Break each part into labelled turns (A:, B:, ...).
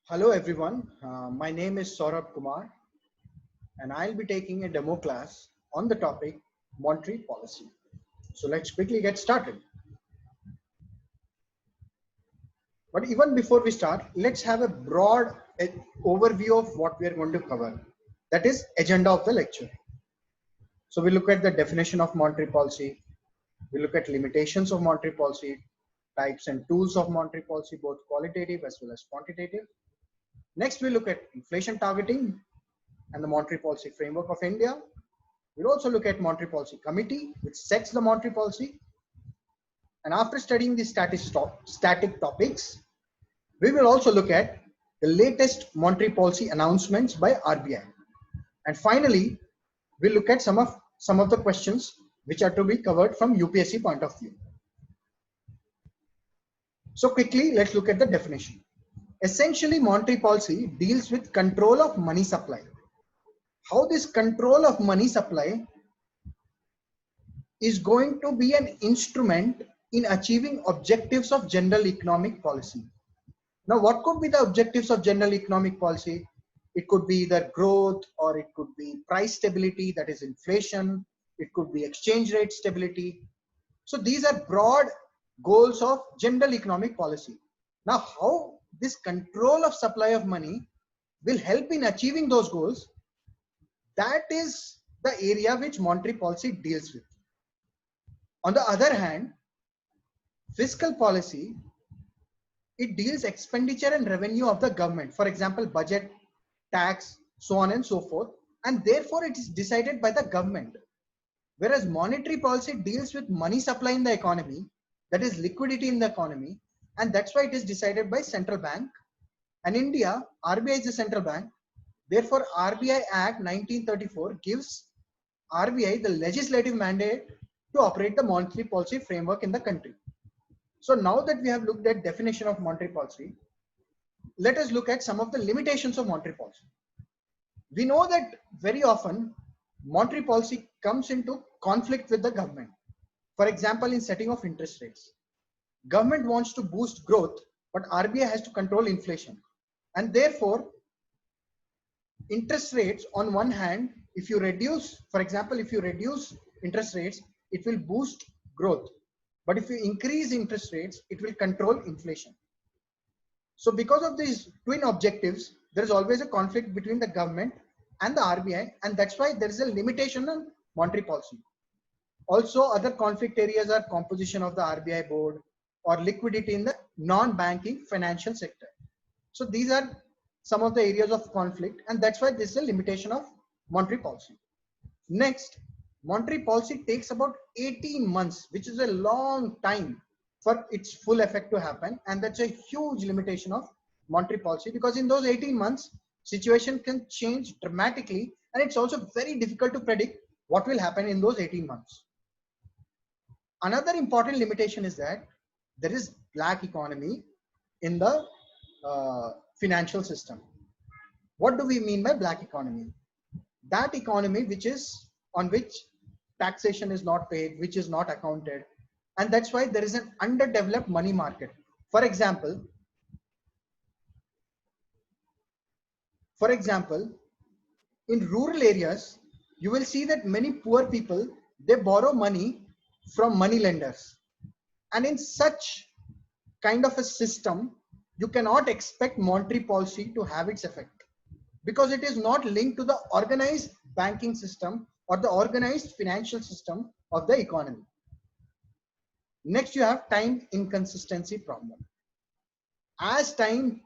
A: Hello everyone, my name is Saurabh Kumar and I'll be taking a demo class on the topic monetary policy. So let's quickly get started. But even before we start, let's have a broad overview of what we are going to cover. That is agenda of the lecture. So we look at the definition of monetary policy, we look at limitations of monetary policy, types and tools of monetary policy, both qualitative as well as quantitative. Next, we look at inflation targeting and the monetary policy framework of India. We'll also look at monetary policy committee, which sets the monetary policy. And after studying the static topics, we will also look at the latest monetary policy announcements by RBI. And finally, we'll look at some of the questions which are to be covered from UPSC point of view. So quickly, let's look at the definition. Essentially, monetary policy deals with control of money supply. How this control of money supply is going to be an instrument in achieving objectives of general economic policy. Now, what could be the objectives of general economic policy? It could be either growth, or it could be price stability, that is inflation. It could be exchange rate stability. So these are broad goals of general economic policy. Now, how this control of supply of money will help in achieving those goals, that is the area which monetary policy deals with. On the other hand, fiscal policy, it deals expenditure and revenue of the government, for example budget, tax, so on and so forth, and therefore it is decided by the government. Whereas monetary policy deals with money supply in the economy, that is liquidity in the economy, and that's why it is decided by central bank. And India, RBI is the central bank, therefore RBI Act 1934 gives RBI the legislative mandate to operate the monetary policy framework in the country. So now that we have looked at definition of monetary policy, let us look at some of the limitations of monetary policy. We know that very often monetary policy comes into conflict with the government. For example, in setting of interest rates, government wants to boost growth, but RBI has to control inflation. And therefore, interest rates on one hand, if you reduce, for example, if you reduce interest rates, it will boost growth. But if you increase interest rates, it will control inflation. So because of these twin objectives, there is always a conflict between the government and the RBI, and that's why there is a limitation on monetary policy. Also, other conflict areas are composition of the RBI board or liquidity in the non-banking financial sector. So these are some of the areas of conflict, and that's why this is a limitation of monetary policy. Next, monetary policy takes about 18 months, which is a long time for its full effect to happen, and that's a huge limitation of monetary policy, because in those 18 months situation can change dramatically, and it's also very difficult to predict what will happen in those 18 months. Another important limitation is that there is black economy in the financial system. What do we mean by black economy? That economy which is on which taxation is not paid, which is not accounted, and that's why there is an underdeveloped money market. For example, in rural areas, you will see that many poor people, they borrow money from money lenders, and in such kind of a system, you cannot expect monetary policy to have its effect, because it is not linked to the organized banking system or the organized financial system of the economy. Next, you have time inconsistency problem. As time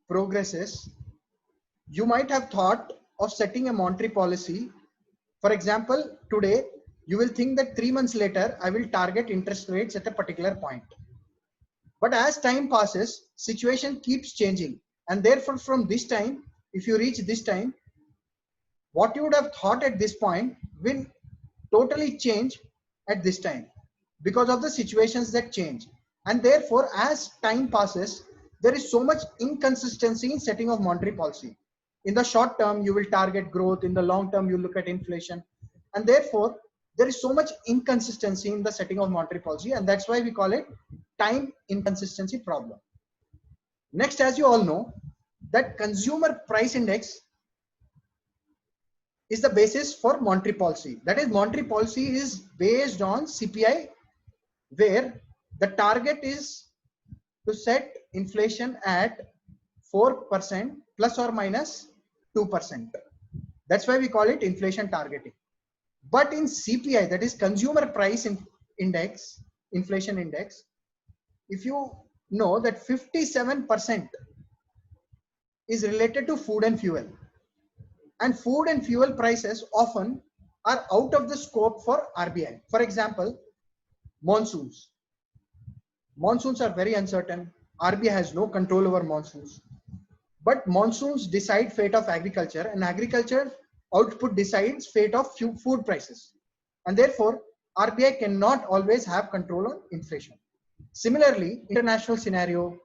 A: progresses, you might have thought of setting a monetary policy. For example, today you will think that 3 months later I will target interest rates at a particular point. But as time passes, situation keeps changing, and therefore from this time, if you reach this time, what you would have thought at this point will totally change at this time because of the situations that change. And therefore, as time passes, there is so much inconsistency in setting of monetary policy. In the short term, you will target growth. In the long term, you look at inflation. And therefore, there is so much inconsistency in the setting of monetary policy. And that's why we call it time inconsistency problem. Next, as you all know, that consumer price index is the basis for monetary policy. That is, monetary policy is based on CPI, where the target is to set inflation at 4% plus or minus 2%. That's why we call it inflation targeting. But in CPI, that is consumer price index, inflation index, if you know that 57% is related to food and fuel, and food and fuel prices often are out of the scope for RBI. For example, monsoons. Monsoons are very uncertain. RBI has no control over monsoons. But monsoons decide fate of agriculture, and agriculture output decides fate of food prices. And therefore, RBI cannot always have control on inflation. Similarly, international scenario,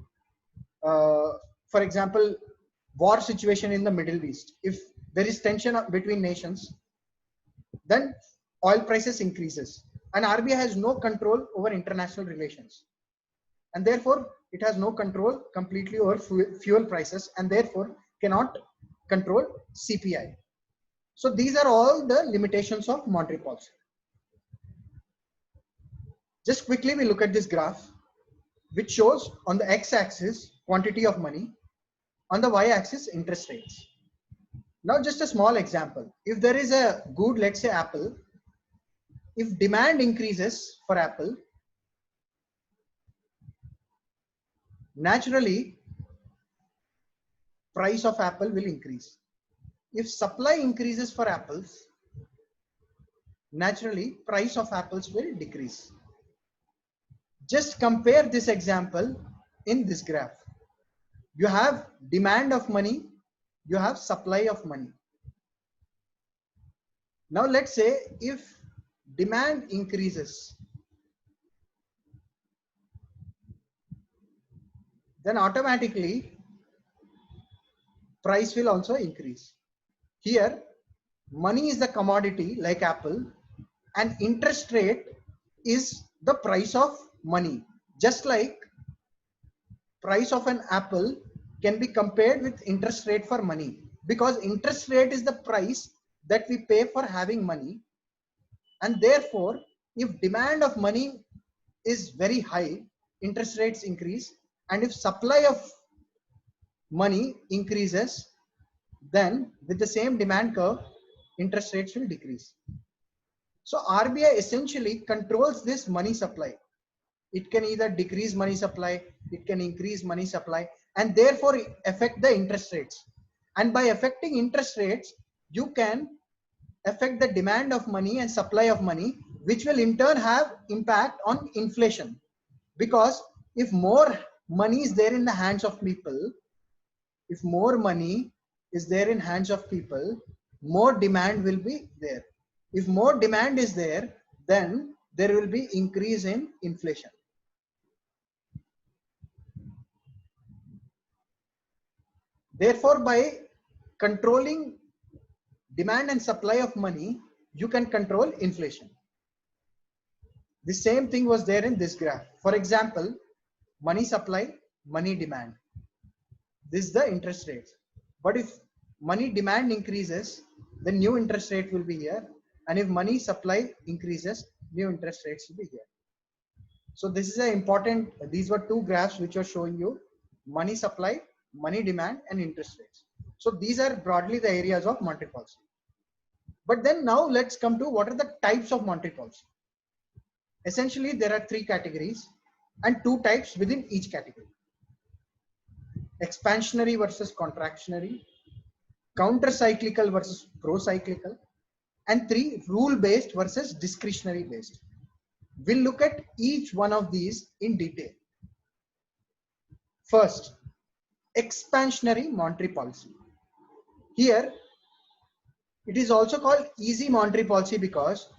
A: for example, war situation in the Middle East. If there is tension between nations, then oil prices increases, and RBI has no control over international relations, and therefore it has no control completely over fuel prices, and therefore cannot control CPI. So these are all the limitations of monetary policy. Just quickly, we look at this graph, which shows on the x-axis quantity of money, on the y-axis interest rates. Now just a small example. If there is a good, let's say apple, if demand increases for apple, naturally price of apple will increase. If supply increases for apples, naturally price of apples will decrease. Just compare this example in this graph. You have demand of money, you have supply of money. Now let's say if demand increases, then automatically price will also increase. Here, money is the commodity like apple, and interest rate is the price of money. Just like price of an apple can be compared with interest rate for money, because interest rate is the price that we pay for having money, and therefore if demand of money is very high, interest rates increase, and if supply of money increases, then with the same demand curve, interest rates will decrease. So RBI essentially controls this money supply. It can either decrease money supply, it can increase money supply, and therefore affect the interest rates. And by affecting interest rates, you can affect the demand of money and supply of money, which will in turn have impact on inflation. Because if more money is there in the hands of people, if more money is there in hands of people, more demand will be there. If more demand is there, then there will be increase in inflation. Therefore, by controlling demand and supply of money, you can control inflation. The same thing was there in this graph. For example, money supply, money demand. This is the interest rates. But if money demand increases, then new interest rate will be here. And if money supply increases, new interest rates will be here. So this is an important, these were two graphs which are showing you money supply, money demand, and interest rates. So these are broadly the areas of monetary policy. But then now let's come to what are the types of monetary policy. Essentially, there are three categories and two types within each category: expansionary versus contractionary, counter-cyclical versus pro-cyclical, and three, rule-based versus discretionary-based. We'll look at each one of these in detail. First, expansionary monetary policy. Here, it is also called easy monetary policy because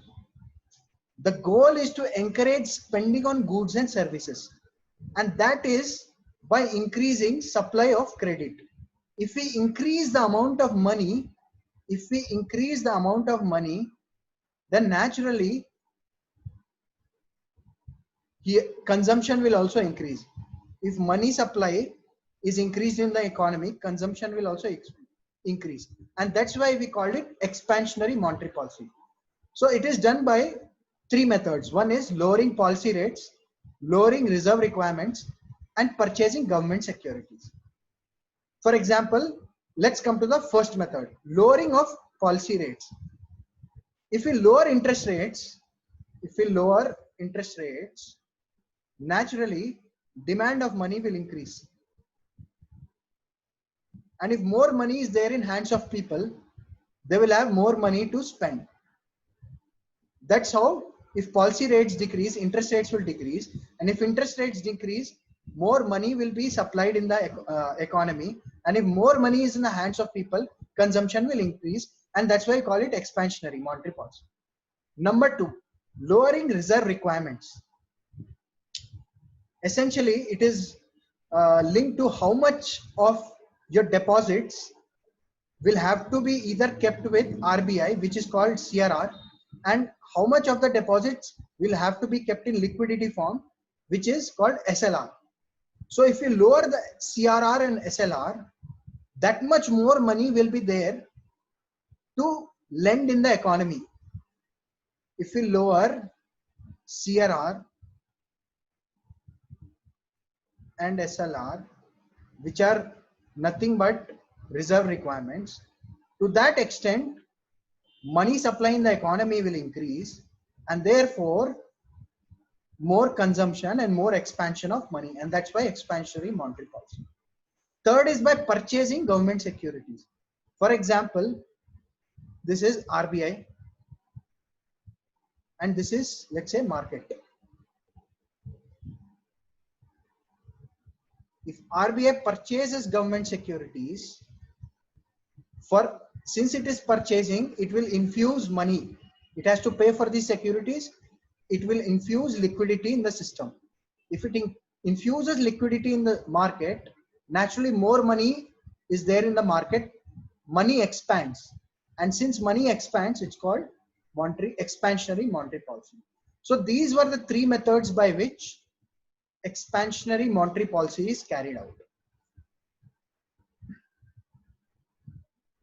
A: the goal is to encourage spending on goods and services, and that is by increasing supply of credit. If we increase the amount of money, then naturally here consumption will also increase. If money supply is increased in the economy, consumption will also increase. And that's why we called it expansionary monetary policy. So it is done by three methods. One is lowering policy rates, lowering reserve requirements, and purchasing government securities. For example, let's come to the first method, lowering of policy rates. If we lower interest rates, naturally demand of money will increase. And if more money is there in hands of people, they will have more money to spend. That's how, if policy rates decrease, interest rates will decrease. And if interest rates decrease, more money will be supplied in the economy. And if more money is in the hands of people, consumption will increase. And that's why I call it expansionary monetary policy. Number two, lowering reserve requirements. Essentially, it is linked to how much of your deposits will have to be either kept with RBI, which is called CRR, and how much of the deposits will have to be kept in liquidity form, which is called SLR. So if you lower the CRR and SLR, that much more money will be there to lend in the economy. If we lower CRR and SLR, which are nothing but reserve requirements, to that extent, money supply in the economy will increase, and therefore more consumption and more expansion of money, and that's why expansionary monetary policy. Third is by purchasing government securities. For example, this is RBI and this is, let's say, market. If RBI purchases government securities, since it is purchasing, it will infuse money. It has to pay for these securities. It will infuse liquidity in the system. If it infuses liquidity in the market, naturally more money is there in the market. Money expands. And since money expands, it's called expansionary monetary policy. So these were the three methods by which expansionary monetary policy is carried out.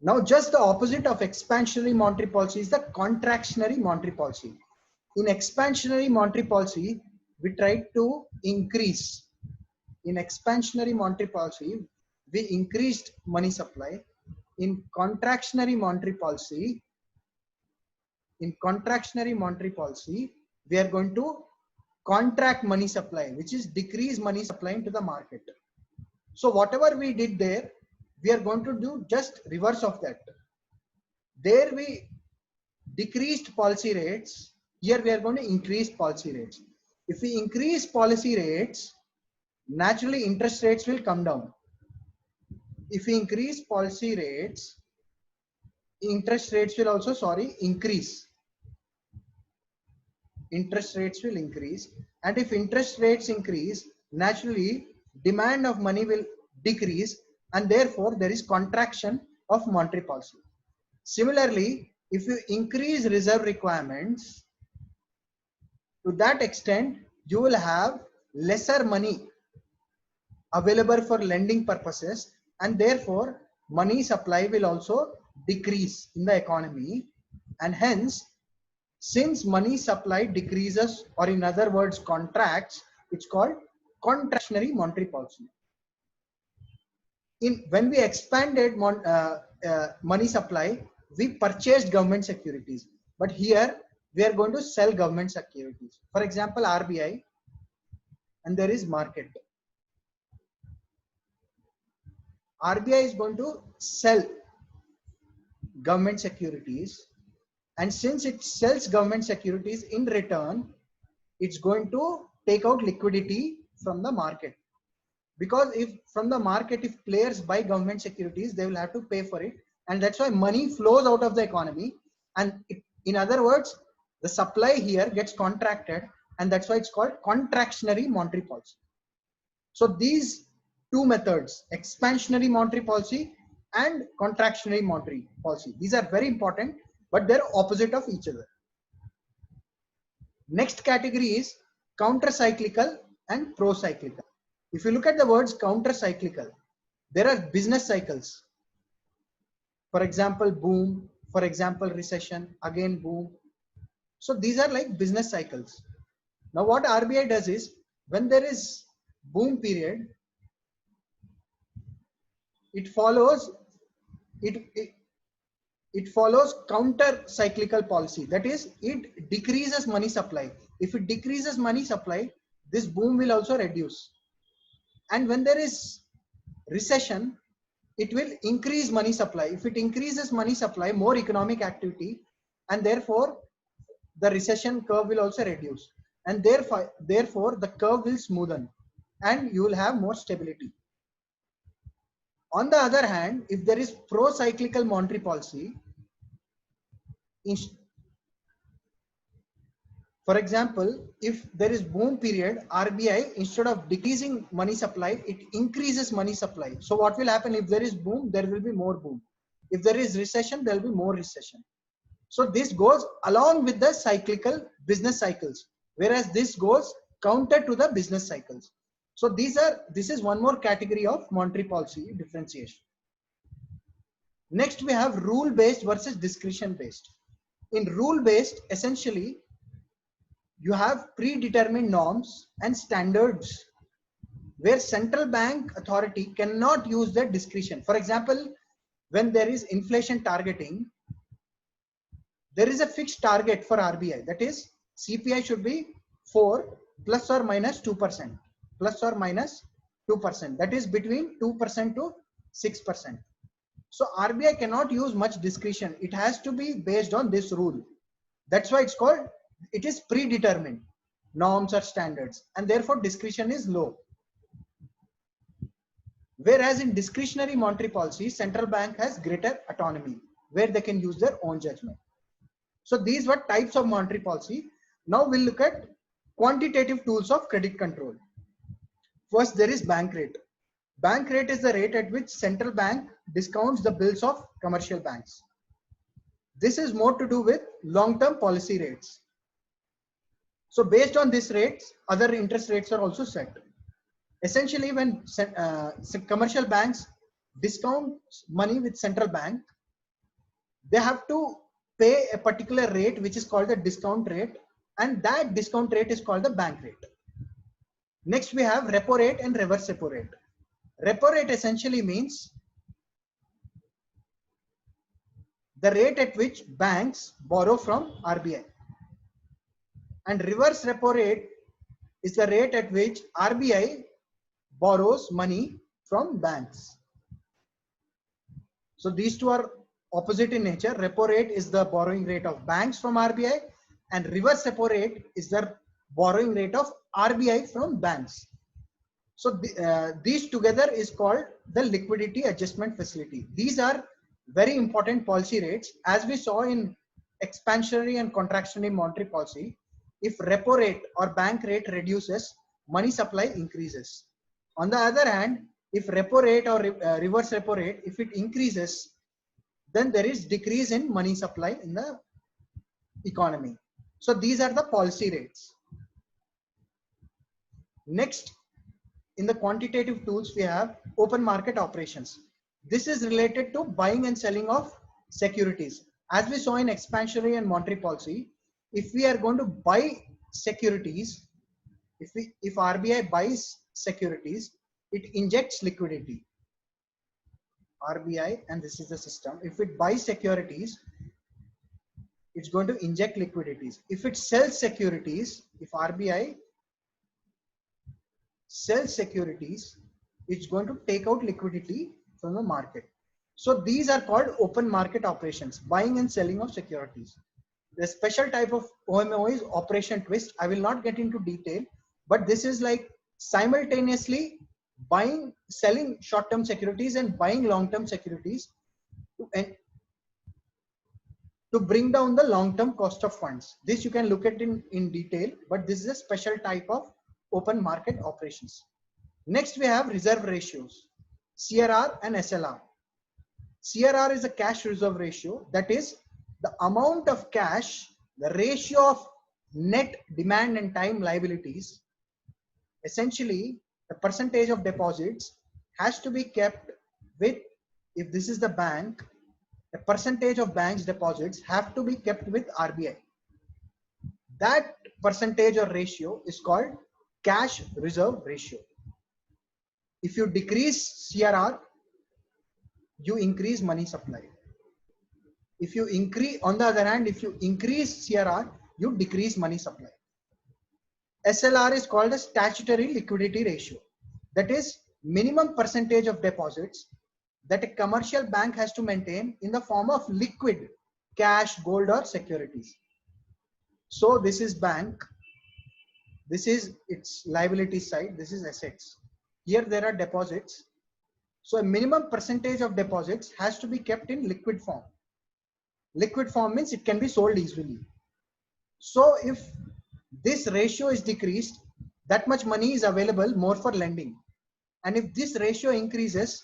A: Now, just the opposite of expansionary monetary policy is the contractionary monetary policy. In expansionary monetary policy, we try to increase. In expansionary monetary policy, we increased money supply. In contractionary monetary policy, we are going to contract money supply, which is decrease money supply into the market. So whatever we did there, we are going to do just reverse of that. There we decreased policy rates. Here we are going to increase policy rates. If we increase policy rates, naturally interest rates will come down. If we increase policy rates, interest rates will also, increase. Interest rates will increase. And if interest rates increase, naturally demand of money will decrease, and therefore there is contraction of monetary policy. Similarly, if you increase reserve requirements, to that extent, you will have lesser money available for lending purposes, and therefore money supply will also decrease in the economy. And hence, since money supply decreases, or in other words contracts, it's called contractionary monetary policy. When we expanded money supply, we purchased government securities, but here we are going to sell government securities. For example, RBI, and there is market. RBI is going to sell government securities, and since it sells government securities, in return it's going to take out liquidity from the market. Because if from the market, if players buy government securities, they will have to pay for it, and that's why money flows out of the economy. And in other words, the supply here gets contracted, and that's why it's called contractionary monetary policy. So these two methods, expansionary monetary policy and contractionary monetary policy, these are very important, but they're opposite of each other. Next category is counter-cyclical and pro-cyclical. If you look at the words counter-cyclical, There are business cycles. For example, boom. For example, recession. Again, boom. So these are like business cycles. Now what RBI does is, when there is boom period, it follows it follows counter cyclical policy. That is, it decreases money supply. If it decreases money supply, this boom will also reduce. And when there is recession, it will increase money supply. If it increases money supply, more economic activity, and therefore the recession curve will also reduce, and therefore the curve will smoothen and you will have more stability. On the other hand, if there is pro-cyclical monetary policy, for example, if there is boom period, RBI, instead of decreasing money supply, it increases money supply. So what will happen? If there is boom, there will be more boom. If there is recession, there will be more recession. So this goes along with the cyclical business cycles, whereas this goes counter to the business cycles. So this is one more category of monetary policy differentiation. Next, we have rule-based versus discretion-based. In rule-based, essentially, you have predetermined norms and standards where central bank authority cannot use their discretion. For example, when there is inflation targeting, there is a fixed target for RBI. That is, CPI should be 4 plus or minus 2%, plus or minus 2%. That is between 2% to 6%. So RBI cannot use much discretion. It has to be based on this rule. That's why it's called, it is predetermined norms or standards, and therefore discretion is low. Whereas in discretionary monetary policy, central bank has greater autonomy where they can use their own judgment. So these were types of monetary policy. Now we'll look at quantitative tools of credit control. First, there is bank rate. Bank rate is the rate at which central bank discounts the bills of commercial banks. This is more to do with long-term policy rates. So based on these rates, other interest rates are also set. Essentially, when commercial banks discount money with central bank, they have to pay a particular rate which is called the discount rate, and that discount rate is called the bank rate. Next, we have repo rate and reverse repo rate. Repo rate essentially means the rate at which banks borrow from RBI, and reverse repo rate is the rate at which RBI borrows money from banks. So these two are opposite in nature. Repo rate is the borrowing rate of banks from RBI, and reverse repo rate is the borrowing rate of RBI from banks. So these together is called the liquidity adjustment facility. These are very important policy rates. As we saw in expansionary and contractionary monetary policy, if repo rate or bank rate reduces, money supply increases. On the other hand, if repo rate or reverse repo rate, if it increases, then there is decrease in money supply in the economy. So these are the policy rates. Next, in the quantitative tools, we have open market operations. This is related to buying and selling of securities. As we saw in expansionary and monetary policy, if we are going to buy securities, if RBI buys securities, it injects liquidity. RBI, and this is the system, if it buys securities, it's going to inject liquidities. If it sells securities, if RBI sells securities, it's going to take out liquidity from the market. So these are called open market operations, buying and selling of securities. The special type of OMO is operation twist. I will not get into detail, but this is like simultaneously buying, selling short-term securities and buying long-term securities to bring down the long-term cost of funds. This you can look at in detail, but this is a special type of open market operations. Next, we have reserve ratios, CRR and SLR. CRR is a cash reserve ratio, that is the amount of cash, the ratio of net demand and time liabilities. Essentially, the percentage of deposits has to be kept with, if this is the bank, a percentage of bank's deposits have to be kept with RBI. That percentage or ratio is called cash reserve ratio. If you decrease CRR, you increase money supply. If you increase, on the other hand, if you increase CRR, you decrease money supply. SLR is called a statutory liquidity ratio. That is minimum percentage of deposits that a commercial bank has to maintain in the form of liquid cash, gold or securities. So this is bank, this is its liability side, this is assets. Here there are deposits. So a minimum percentage of deposits has to be kept in liquid form. Liquid form means it can be sold easily. So if this ratio is decreased, that much money is available more for lending. And if this ratio increases,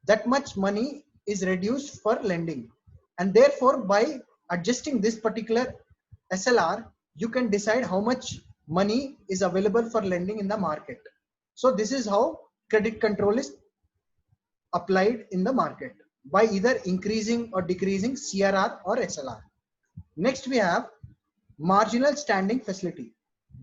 A: that much money is reduced for lending. And therefore, by adjusting this particular SLR, you can decide how much money is available for lending in the market. So this is how credit control is applied in the market, by either increasing or decreasing CRR or SLR. Next, we have marginal standing facility.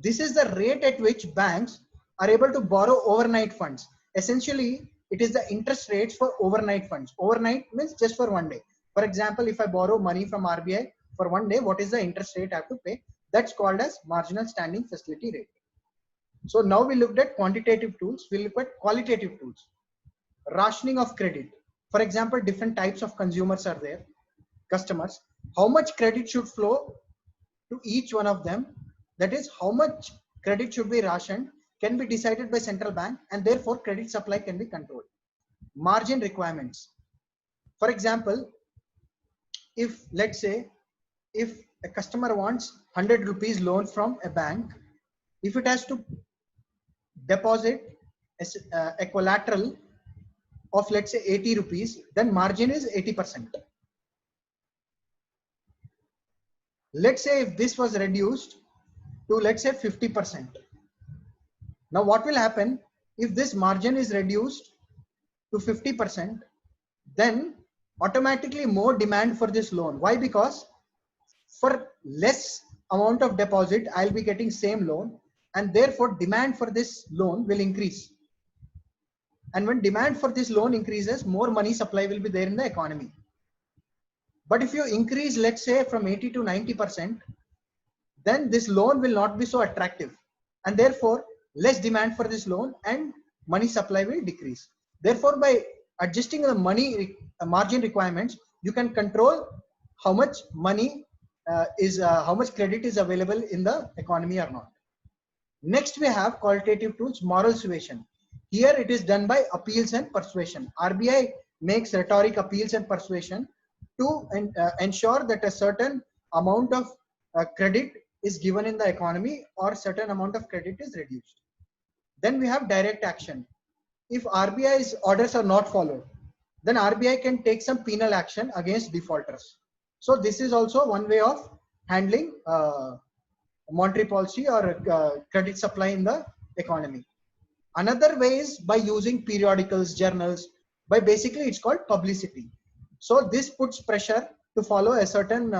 A: This is the rate at which banks are able to borrow overnight funds. Essentially, it is the interest rates for overnight funds. Overnight means just for one day. For example, if I borrow money from RBI for one day, what is the interest rate I have to pay? That's called as marginal standing facility rate. So now we looked at quantitative tools. We look at qualitative tools. Rationing of credit. For example, different types of consumers are there, customers. How much credit should flow to each one of them? That is, how much credit should be rationed can be decided by central bank, and therefore credit supply can be controlled. Margin requirements. For example, if let's say if a customer wants 100 rupees loan from a bank, if it has to deposit a collateral of let's say 80 rupees, then margin is 80%. Let's say if this was reduced to let's say 50%. Now what will happen if this margin is reduced to 50%? Then automatically more demand for this loan. Why? Because for less amount of deposit, I'll be getting same loan, and therefore demand for this loan will increase. And when demand for this loan increases, more money supply will be there in the economy. But if you increase, let's say from 80 to 90%, then this loan will not be so attractive, and therefore less demand for this loan and money supply will decrease. Therefore, by adjusting the money margin requirements, you can control how much money how much credit is available in the economy or not. Next, we have qualitative tools, moral suasion. Here it is done by appeals and persuasion. RBI makes rhetoric appeals and persuasion to ensure that a certain amount of credit is given in the economy or certain amount of credit is reduced. Then we have direct action. If RBI's orders are not followed, then RBI can take some penal action against defaulters. So this is also one way of handling monetary policy or credit supply in the economy. Another way is by using periodicals, journals, by basically it's called publicity. So this puts pressure to follow a certain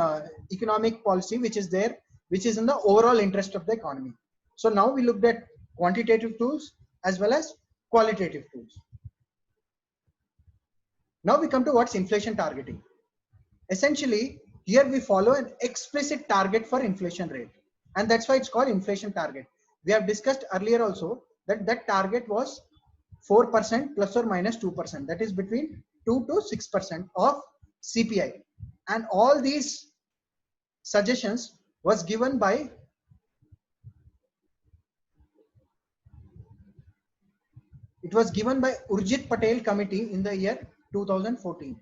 A: economic policy which is there, which is in the overall interest of the economy. So now we looked at quantitative tools as well as qualitative tools. Now we come to what's inflation targeting. Essentially, here we follow an explicit target for inflation rate, and that's why it's called inflation target. We have discussed earlier also that that target was 4% plus or minus 2%, that is between 2 to 6% of CPI, and all these suggestions was given by Urjit Patel committee in the year 2014,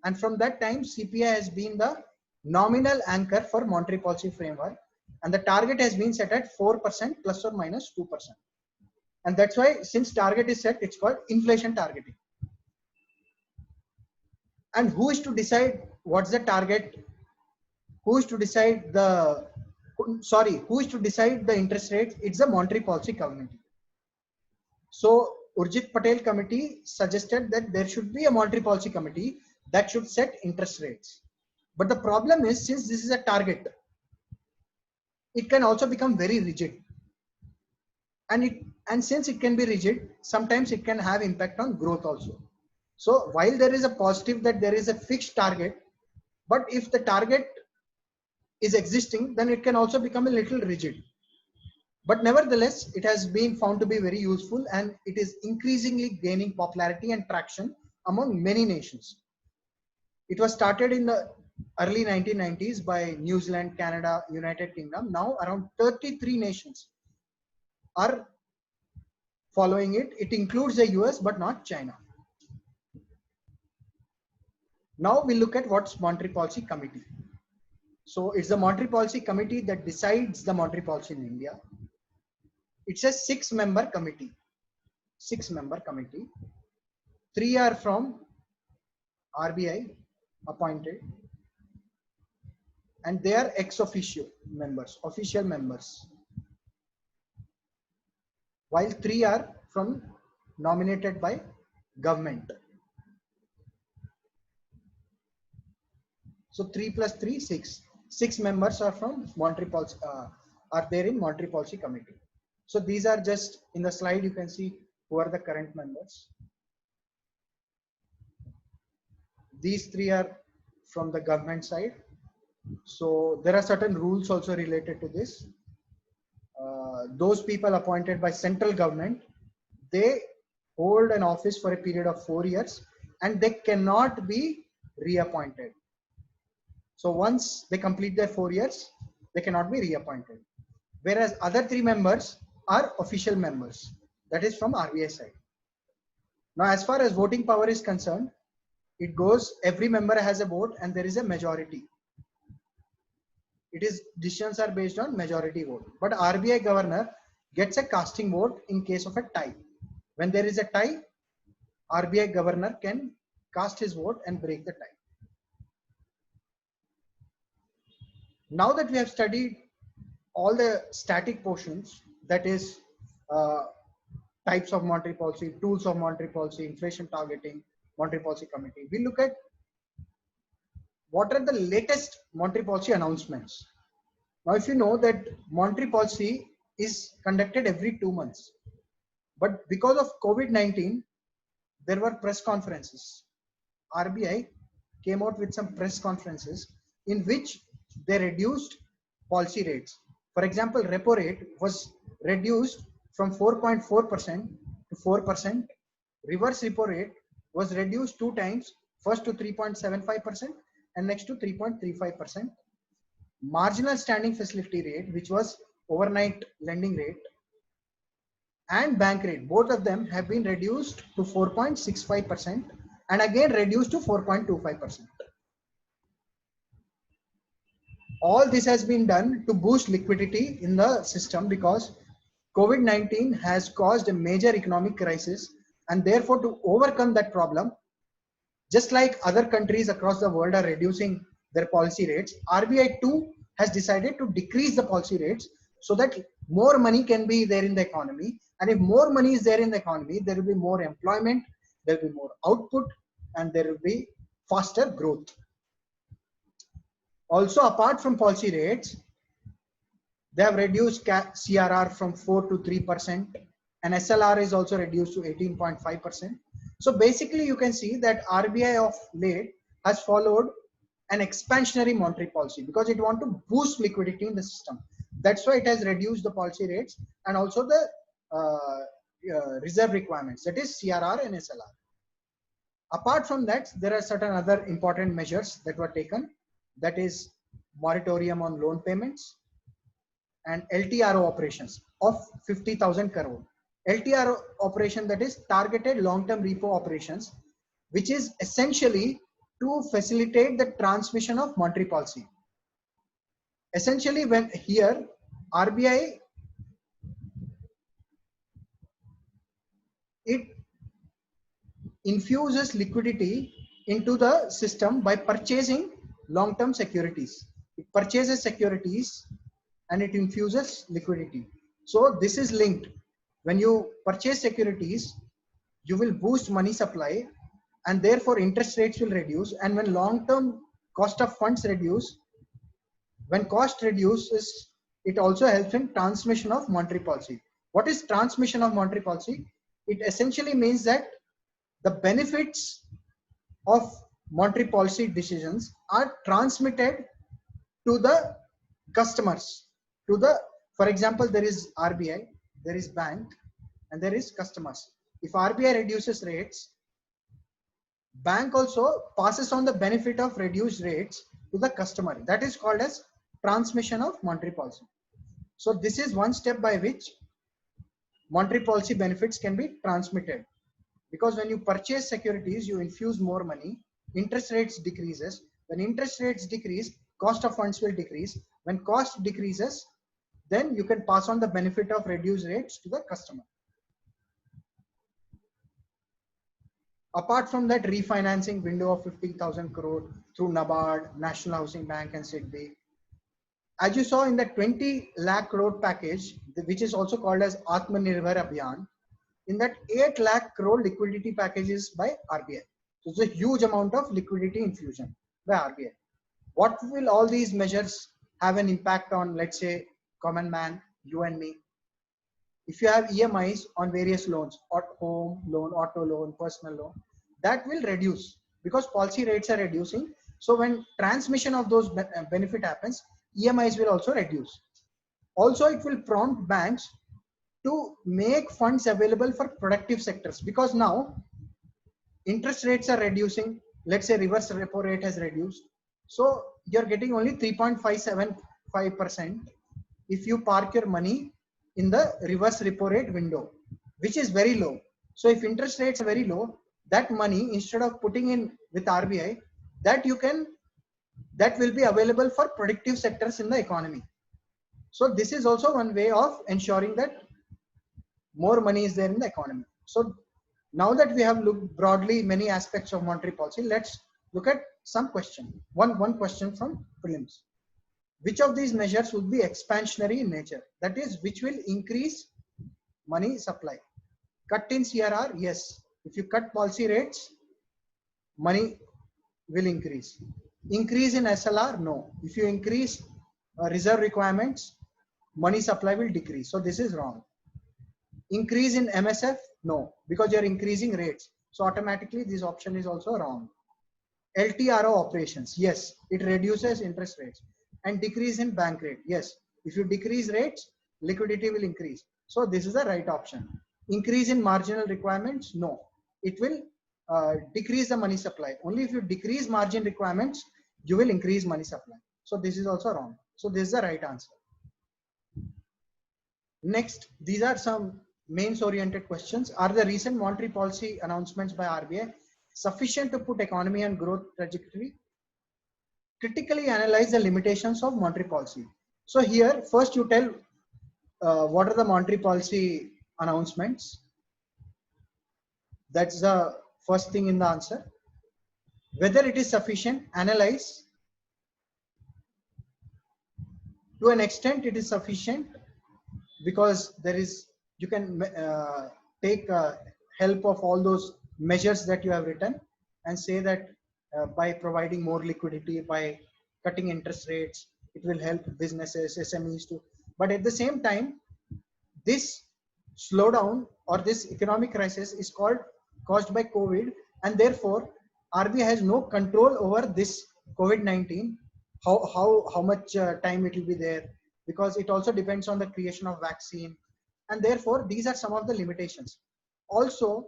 A: and from that time CPI has been the nominal anchor for monetary policy framework, and the target has been set at 4% plus or minus 2%. And that's why, since target is set, it's called inflation targeting. And who is to decide what's the target? Who is to decide the interest rate? It's the monetary policy committee. So Urjit Patel committee suggested that there should be a monetary policy committee that should set interest rates. But the problem is, since this is a target, it can also become very rigid. And since it can be rigid, sometimes it can have impact on growth also. So while there is a positive that there is a fixed target, but if the target is existing, then it can also become a little rigid. But nevertheless, it has been found to be very useful, and it is increasingly gaining popularity and traction among many nations. It was started in the early 1990s by New Zealand, Canada, United Kingdom. Now around 33 nations are following it. It includes the US, but not China. Now we look at what's Monetary Policy Committee. So it's the Monetary Policy Committee that decides the monetary policy in India. It's a 6-member committee. 6-member committee. 3 are from RBI appointed, and they are ex officio members, official members, while 3 are from nominated by government. So 3 plus 3, 6. 6 members are from monetary policy, are there in Monetary Policy Committee. So these are just in the slide, you can see who are the current members. These 3 are from the government side. So there are certain rules also related to this. Those people appointed by central government, they hold an office for a period of 4 years, and they cannot be reappointed. So once they complete their 4 years, they cannot be reappointed. Whereas other 3 members are official members, that is from RBI side. Now, as far as voting power is concerned, it goes, every member has a vote and there is a majority. It is, decisions are based on majority vote. But RBI governor gets a casting vote in case of a tie. When there is a tie, RBI governor can cast his vote and break the tie. Now that we have studied all the static portions, that is types of monetary policy, tools of monetary policy, inflation targeting, Monetary Policy Committee, we look at what are the latest monetary policy announcements. Now, if you know that monetary policy is conducted every 2 months, but because of COVID-19, there were press conferences. RBI came out with some press conferences in which they reduced policy rates. For example, repo rate was reduced from 4.4% to 4%. Reverse repo rate was reduced 2 times, first to 3.75% and next to 3.35%. Marginal standing facility rate, which was overnight lending rate, and bank rate, both of them have been reduced to 4.65% and again reduced to 4.25%. All this has been done to boost liquidity in the system because COVID-19 has caused a major economic crisis, and therefore to overcome that problem, just like other countries across the world are reducing their policy rates, RBI too has decided to decrease the policy rates so that more money can be there in the economy. And if more money is there in the economy, there will be more employment, there will be more output, and there will be faster growth. Also, apart from policy rates, they have reduced CRR from 4 to 3%, and SLR is also reduced to 18.5%. So basically, you can see that RBI of late has followed an expansionary monetary policy because it wants to boost liquidity in the system. That's why it has reduced the policy rates and also the reserve requirements, that is CRR and SLR. Apart from that, there are certain other important measures that were taken, that is moratorium on loan payments and LTRO operations of 50,000 crore. LTRO operation, that is targeted long-term repo operations, which is essentially to facilitate the transmission of monetary policy. Essentially, when here RBI, it infuses liquidity into the system by purchasing long-term securities. It purchases securities and it infuses liquidity. So this is linked. When you purchase securities, you will boost money supply, and therefore interest rates will reduce. And when long-term cost of funds reduce, when cost reduces, it also helps in transmission of monetary policy. What is transmission of monetary policy? It essentially means that the benefits of monetary policy decisions are transmitted to the customers, to the, for example, there is RBI, there is bank, and there is customers. If RBI reduces rates, bank also passes on the benefit of reduced rates to the customer. That is called as transmission of monetary policy. So this is one step by which monetary policy benefits can be transmitted, because when you purchase securities, you infuse more money, interest rates decreases. When interest rates decrease, cost of funds will decrease. When cost decreases, then you can pass on the benefit of reduced rates to the customer. Apart from that, refinancing window of 50,000 crore through NABARD, National Housing Bank, and SIDBI. As you saw in the 20 lakh crore package, which is also called as Atmanirbhar Abhiyan, in that 8 lakh crore liquidity packages by RBI. So it's a huge amount of liquidity infusion by RBI. What will all these measures have an impact on, let's say, common man, you and me? If you have EMIs on various loans, or home loan, auto loan, personal loan, that will reduce because policy rates are reducing. So when transmission of those benefit happens, EMIs will also reduce. Also, it will prompt banks to make funds available for productive sectors, because now interest rates are reducing. Let's say reverse repo rate has reduced. So you're getting only 3.575% if you park your money in the reverse repo rate window, which is very low. So if interest rates are very low, that money, instead of putting in with RBI, that will be available for productive sectors in the economy. So this is also one way of ensuring that more money is there in the economy. So now that we have looked broadly many aspects of monetary policy, let's look at some question. One question from prelims. Which of these measures would be expansionary in nature? That is, which will increase money supply? Cut in CRR, yes. If you cut policy rates, money will increase. Increase in SLR, no. If you increase reserve requirements, money supply will decrease. So this is wrong. Increase in MSF, no, because you're increasing rates. So automatically this option is also wrong. LTRO operations, yes, it reduces interest rates. And decrease in bank rate, yes. If you decrease rates, liquidity will increase. So this is the right option. Increase in marginal requirements, no. It will decrease the money supply. Only if you decrease margin requirements, you will increase money supply. So this is also wrong. So this is the right answer. Next, these are some mains oriented questions. Are the recent monetary policy announcements by RBI sufficient to put economy on growth trajectory? Critically analyze the limitations of monetary policy. So here, first you tell what are the monetary policy announcements. That's the first thing in the answer. Whether it is sufficient, analyze. To an extent, it is sufficient because there is, you can take help of all those measures that you have written and say that by providing more liquidity, by cutting interest rates, it will help businesses, SMEs too. But at the same time, this slowdown or this economic crisis is caused by COVID, and therefore RBI has no control over this COVID-19, how much time it will be there, because it also depends on the creation of vaccine, and therefore these are some of the limitations. Also,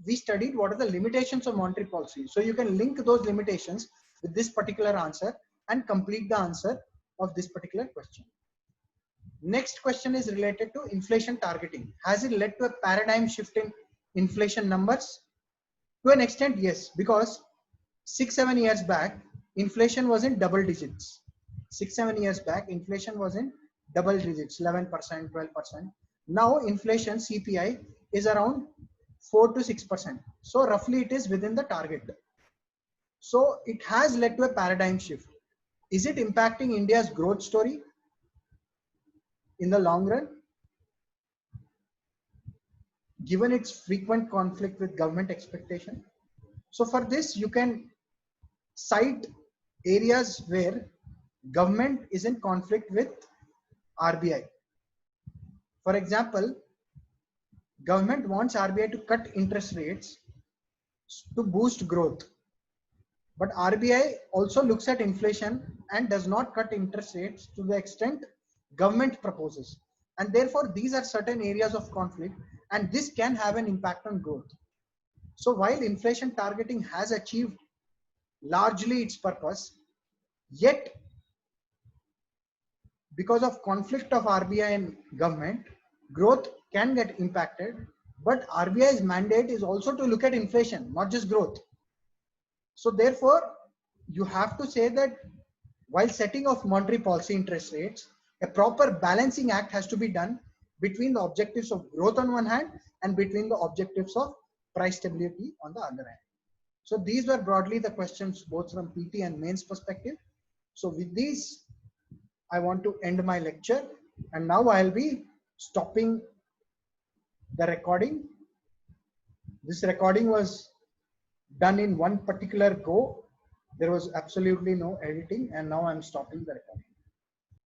A: we studied what are the limitations of monetary policy, so you can link those limitations with this particular answer and complete the answer of this particular question. Next question is related to inflation targeting. Has it led to a paradigm shift in inflation numbers? To an extent, yes, because 6-7 years back, inflation was in double digits. 6-7 years back, inflation was in double digits, 11%, 12%. Now inflation CPI is around 4 to 6%. So roughly it is within the target. So it has led to a paradigm shift. Is it impacting India's growth story in the long run? given its frequent conflict with government expectation. So for this, you can cite areas where government is in conflict with RBI. For example, government wants RBI to cut interest rates to boost growth. But RBI also looks at inflation and does not cut interest rates to the extent government proposes. And therefore, these are certain areas of conflict, and this can have an impact on growth. So while inflation targeting has achieved largely its purpose, yet because of conflict of RBI and government, growth can get impacted. But RBI's mandate is also to look at inflation, not just growth. So therefore, you have to say that while setting of monetary policy interest rates, a proper balancing act has to be done between the objectives of growth on one hand and between the objectives of price stability on the other hand. So these were broadly the questions both from PT and mains perspective. So with these, I want to end my lecture, and now I'll be stopping the recording. This recording was done in one particular go. There was absolutely no editing, and now I'm stopping the recording.